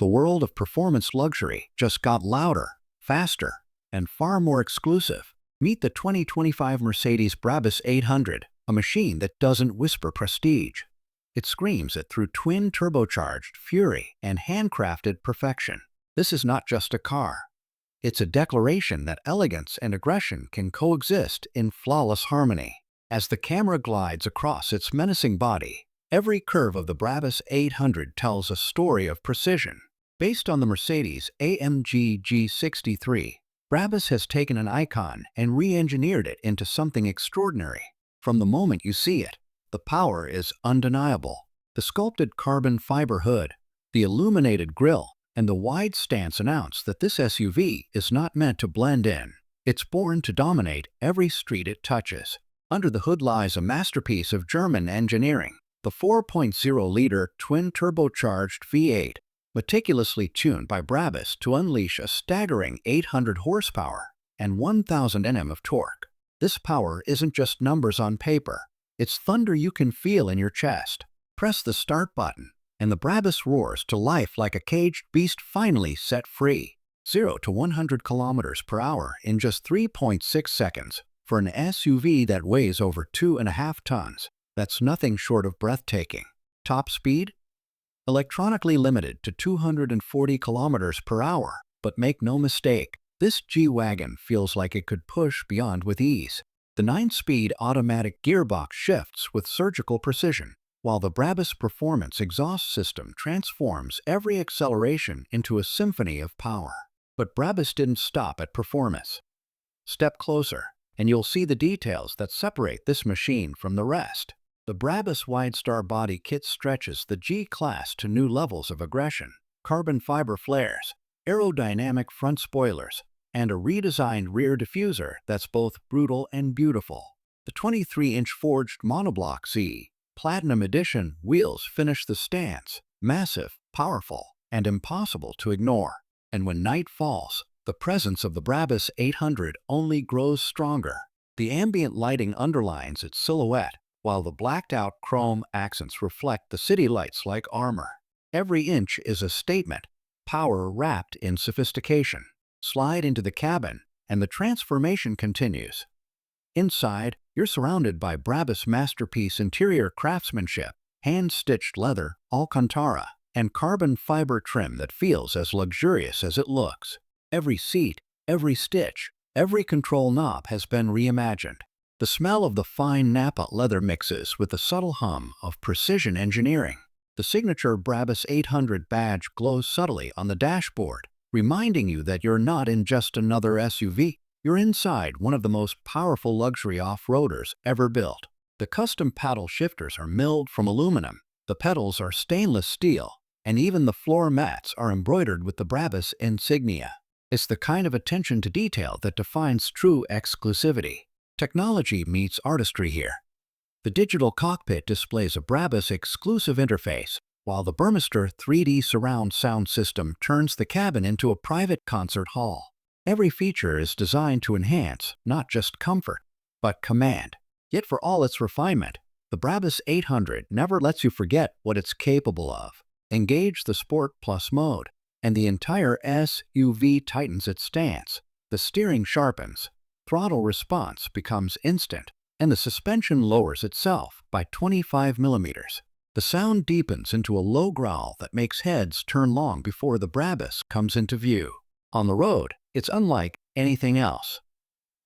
The world of performance luxury just got louder, faster, and far more exclusive. Meet the 2025 Mercedes BRABUS 800, a machine that doesn't whisper prestige. It screams it through twin-turbocharged fury and handcrafted perfection. This is not just a car. It's a declaration that elegance and aggression can coexist in flawless harmony. As the camera glides across its menacing body, every curve of the BRABUS 800 tells a story of precision. Based on the Mercedes-AMG G63, BRABUS has taken an icon and re-engineered it into something extraordinary. From the moment you see it, the power is undeniable. The sculpted carbon fiber hood, the illuminated grille, and the wide stance announce that this SUV is not meant to blend in. It's born to dominate every street it touches. Under the hood lies a masterpiece of German engineering, the 4.0-liter twin-turbocharged V8, meticulously tuned by BRABUS to unleash a staggering 800 horsepower and 1,000 Nm of torque. This power isn't just numbers on paper. It's thunder you can feel in your chest. Press the start button, and the BRABUS roars to life like a caged beast finally set free. 0 to 100 km/h in just 3.6 seconds. For an SUV that weighs over 2.5 tons, that's nothing short of breathtaking. Top speed? Electronically limited to 240 km/h, but make no mistake, this G-Wagon feels like it could push beyond with ease. The 9-speed automatic gearbox shifts with surgical precision, while the BRABUS Performance exhaust system transforms every acceleration into a symphony of power. But BRABUS didn't stop at performance. Step closer, and you'll see the details that separate this machine from the rest. The BRABUS Widestar body kit stretches the G-Class to new levels of aggression. Carbon fiber flares, aerodynamic front spoilers, and a redesigned rear diffuser that's both brutal and beautiful. The 23-inch forged Monoblock Z Platinum Edition wheels finish the stance, massive, powerful, and impossible to ignore. And when night falls, the presence of the BRABUS 800 only grows stronger. The ambient lighting underlines its silhouette, while the blacked-out chrome accents reflect the city lights like armor. Every inch is a statement, power wrapped in sophistication. Slide into the cabin, and the transformation continues. Inside, you're surrounded by BRABUS masterpiece interior craftsmanship, hand-stitched leather, Alcantara, and carbon fiber trim that feels as luxurious as it looks. Every seat, every stitch, every control knob has been reimagined. The smell of the fine Napa leather mixes with the subtle hum of precision engineering. The signature BRABUS 800 badge glows subtly on the dashboard, reminding you that you're not in just another SUV. You're inside one of the most powerful luxury off-roaders ever built. The custom paddle shifters are milled from aluminum, the pedals are stainless steel, and even the floor mats are embroidered with the BRABUS insignia. It's the kind of attention to detail that defines true exclusivity. Technology meets artistry here. The digital cockpit displays a BRABUS exclusive interface, while the Burmester 3D surround sound system turns the cabin into a private concert hall. Every feature is designed to enhance not just comfort, but command. Yet for all its refinement, the BRABUS 800 never lets you forget what it's capable of. Engage the Sport Plus mode, and the entire SUV tightens its stance. The steering sharpens, throttle response becomes instant, and the suspension lowers itself by 25 millimeters. The sound deepens into a low growl that makes heads turn long before the BRABUS comes into view. On the road, it's unlike anything else.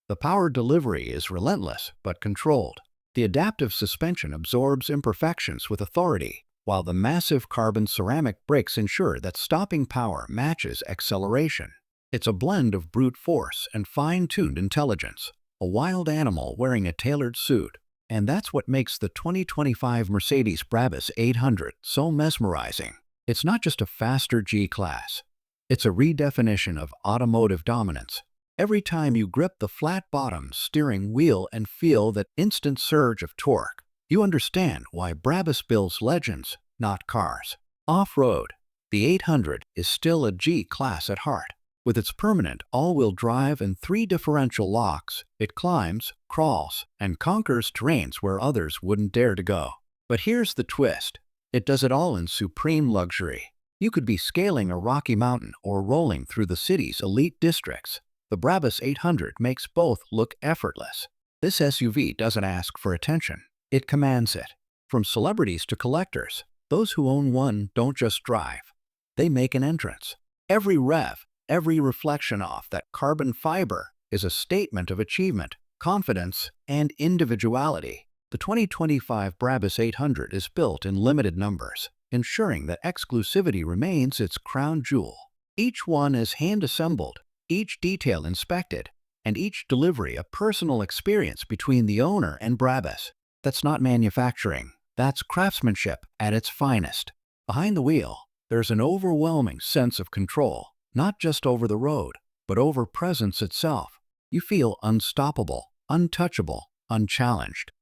The power delivery is relentless but controlled. The adaptive suspension absorbs imperfections with authority, while the massive carbon ceramic brakes ensure that stopping power matches acceleration. It's a blend of brute force and fine-tuned intelligence, a wild animal wearing a tailored suit. And that's what makes the 2025 Mercedes BRABUS 800 so mesmerizing. It's not just a faster G-Class. It's a redefinition of automotive dominance. Every time you grip the flat-bottom steering wheel and feel that instant surge of torque, you understand why BRABUS builds legends, not cars. Off-road, the 800 is still a G-Class at heart. With its permanent all-wheel drive and 3 differential locks, it climbs, crawls, and conquers terrains where others wouldn't dare to go. But here's the twist. It does it all in supreme luxury. You could be scaling a rocky mountain or rolling through the city's elite districts. The Brabus 800 makes both look effortless. This SUV doesn't ask for attention, it commands it. From celebrities to collectors, those who own one don't just drive, they make an entrance. Every rev, every reflection off that carbon fiber is a statement of achievement, confidence, and individuality. The 2025 Brabus 800 is built in limited numbers, ensuring that exclusivity remains its crown jewel. Each one is hand-assembled, each detail inspected, and each delivery a personal experience between the owner and Brabus. That's not manufacturing, that's craftsmanship at its finest. Behind the wheel, there's an overwhelming sense of control, not just over the road, but over presence itself. You feel unstoppable, untouchable, unchallenged.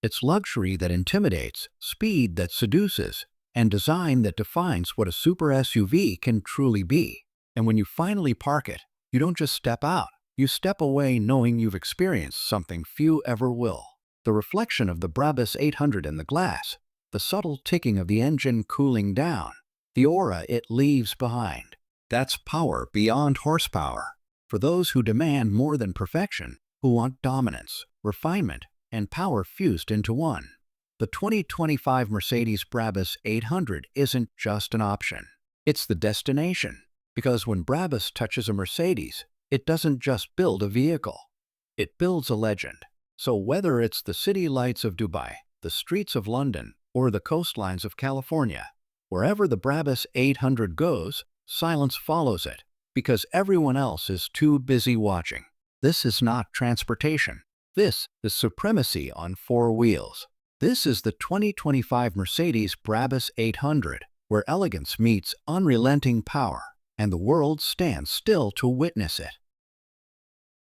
It's luxury that intimidates, speed that seduces, and design that defines what a super SUV can truly be. And when you finally park it, you don't just step out, you step away knowing you've experienced something few ever will. The reflection of the Brabus 800 in the glass, the subtle ticking of the engine cooling down, the aura it leaves behind. That's power beyond horsepower. For those who demand more than perfection, who want dominance, refinement, and power fused into one. The 2025 Mercedes Brabus 800 isn't just an option. It's the destination. Because when Brabus touches a Mercedes, it doesn't just build a vehicle. It builds a legend. So whether it's the city lights of Dubai, the streets of London, or the coastlines of California, wherever the Brabus 800 goes, silence follows it, because everyone else is too busy watching. This is not transportation. This is supremacy on four wheels. This is the 2025 Mercedes Brabus 800, where elegance meets unrelenting power, and the world stands still to witness it.